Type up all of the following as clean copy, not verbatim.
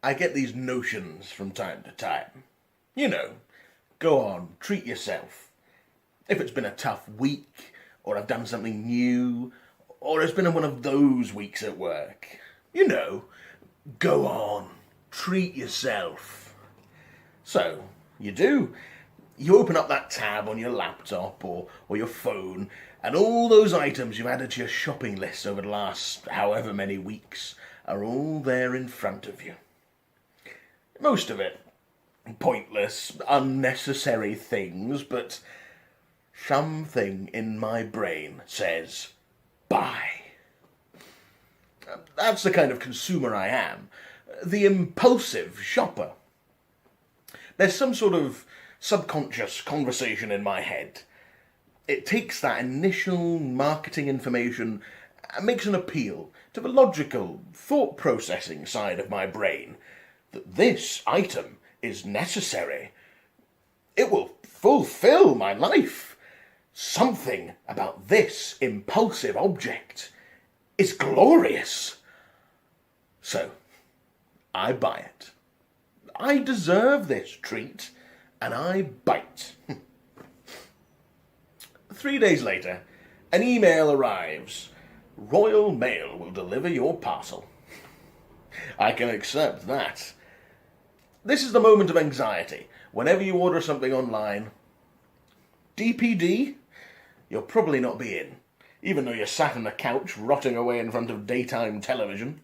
I get these notions from time to time. You know, go on, treat yourself. If it's been a tough week, or I've done something new, or it's been one of those weeks at work, you know, go on, treat yourself. So, you do. You open up that tab on your laptop or your phone, and all those items you've added to your shopping list over the last however many weeks are all there in front of you. Most of it pointless, unnecessary things, but something in my brain says, buy. That's the kind of consumer I am. The impulsive shopper. There's some sort of subconscious conversation in my head. It takes that initial marketing information and makes an appeal to the logical, thought-processing side of my brain that this item is necessary. It will fulfill my life. Something about this impulsive object is glorious. So, I buy it. I deserve this treat, and I bite. 3 days later, an email arrives. Royal Mail will deliver your parcel. I can accept that. This is the moment of anxiety. Whenever you order something online, DPD, you'll probably not be in, even though you're sat on the couch rotting away in front of daytime television.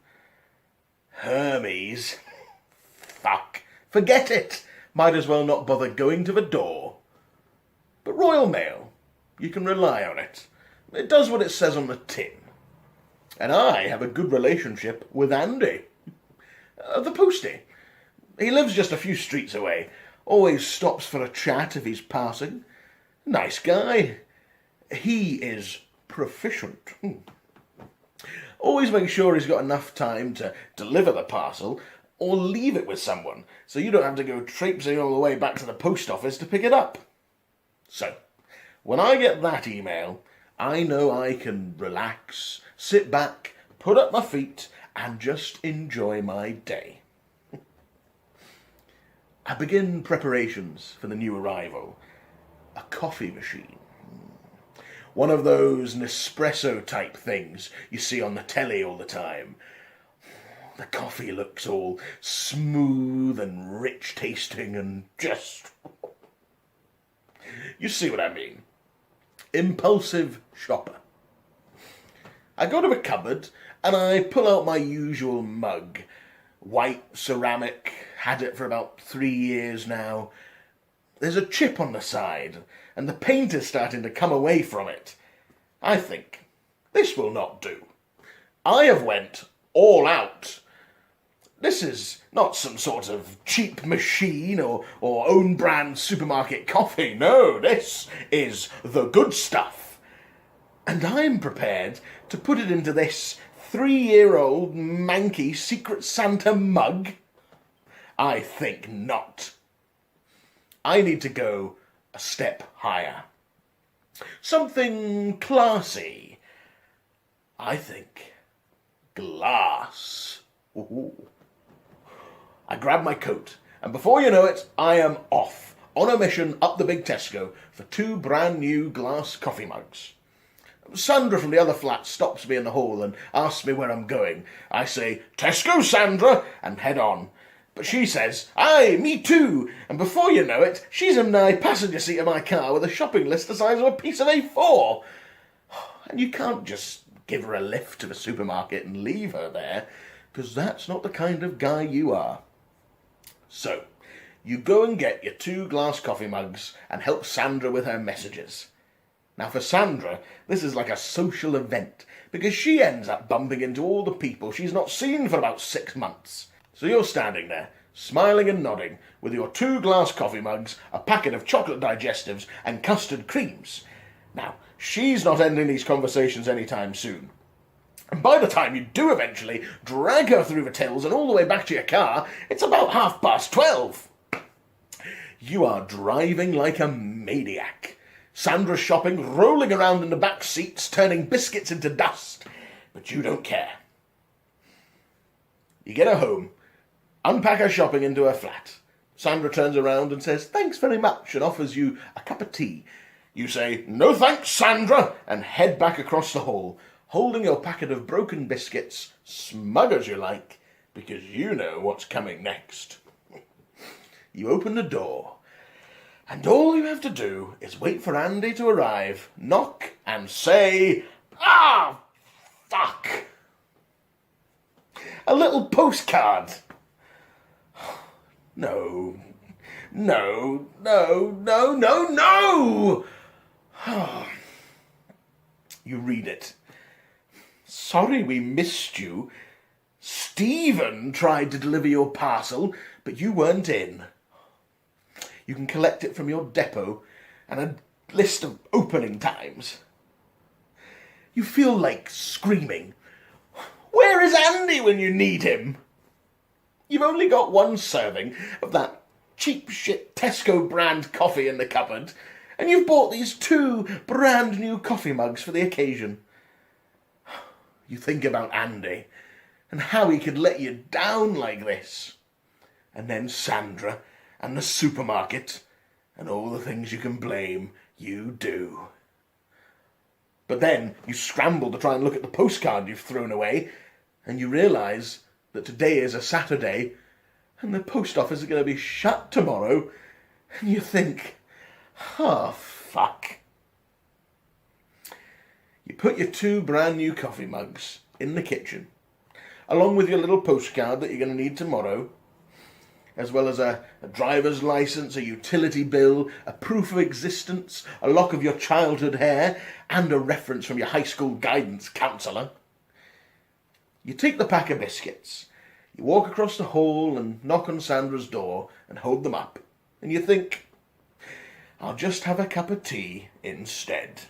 Hermes. Fuck. Forget it. Might as well not bother going to the door. But Royal Mail, you can rely on it. It does what it says on the tin. And I have a good relationship with Andy, the postie. He lives just a few streets away, always stops for a chat if he's passing. Nice guy. He is proficient. Always make sure he's got enough time to deliver the parcel or leave it with someone, so you don't have to go traipsing all the way back to the post office to pick it up. So, when I get that email, I know I can relax, sit back, put up my feet, and just enjoy my day. I begin preparations for the new arrival. A coffee machine. One of those Nespresso type things you see on the telly all the time. The coffee looks all smooth and rich tasting and just... You see what I mean. Impulsive shopper. I go to the cupboard and I pull out my usual mug. White ceramic, had it for about 3 years now. There's a chip on the side and the paint is starting to come away from it. I think, this will not do. I have went all out. This is not some sort of cheap machine or own brand supermarket coffee. No, this is the good stuff. And I'm prepared to put it into this 3-year-old manky Secret Santa mug? I think not. I need to go a step higher. Something classy. I think glass. Ooh. I grab my coat, and before you know it, I am off, on a mission up the big Tesco for 2 brand new glass coffee mugs. Sandra from the other flat stops me in the hall and asks me where I'm going. I say, Tesco, Sandra, and head on. But she says, aye, me too, and before you know it, she's in my passenger seat of my car with a shopping list the size of a piece of A4. And you can't just give her a lift to the supermarket and leave her there, because that's not the kind of guy you are. So, you go and get your 2 glass coffee mugs and help Sandra with her messages. Now for Sandra, this is like a social event, because she ends up bumping into all the people she's not seen for about 6 months. So you're standing there, smiling and nodding, with your 2 glass coffee mugs, a packet of chocolate digestives, and custard creams. Now, she's not ending these conversations anytime soon. And by the time you do eventually drag her through the tills and all the way back to your car, it's about 12:30. You are driving like a maniac. Sandra's shopping, rolling around in the back seats, turning biscuits into dust. But you don't care. You get her home, unpack her shopping into her flat. Sandra turns around and says, "Thanks very much," and offers you a cup of tea. You say, "No thanks, Sandra," and head back across the hall, holding your packet of broken biscuits, smug as you like, because you know what's coming next. You open the door, and all you have to do is wait for Andy to arrive, knock, and say, "Ah, fuck!" A little postcard. No. You read it. "Sorry we missed you. Stephen tried to deliver your parcel, but you weren't in. You can collect it from your depot and a list of opening times." You feel like screaming, "Where is Andy when you need him?" You've only got one serving of that cheap shit Tesco brand coffee in the cupboard, and you've bought these 2 brand new coffee mugs for the occasion. You think about Andy and how he could let you down like this. And then Sandra and the supermarket and all the things you can blame, you do. But then you scramble to try and look at the postcard you've thrown away, and you realise that today is a Saturday and the post office is going to be shut tomorrow, and you think, "Oh, fuck." You put your 2 brand new coffee mugs in the kitchen, along with your little postcard that you're going to need tomorrow, as well as a driver's licence, a utility bill, a proof of existence, a lock of your childhood hair, and a reference from your high school guidance counsellor. You take the pack of biscuits, you walk across the hall and knock on Sandra's door and hold them up, and you think, "I'll just have a cup of tea instead."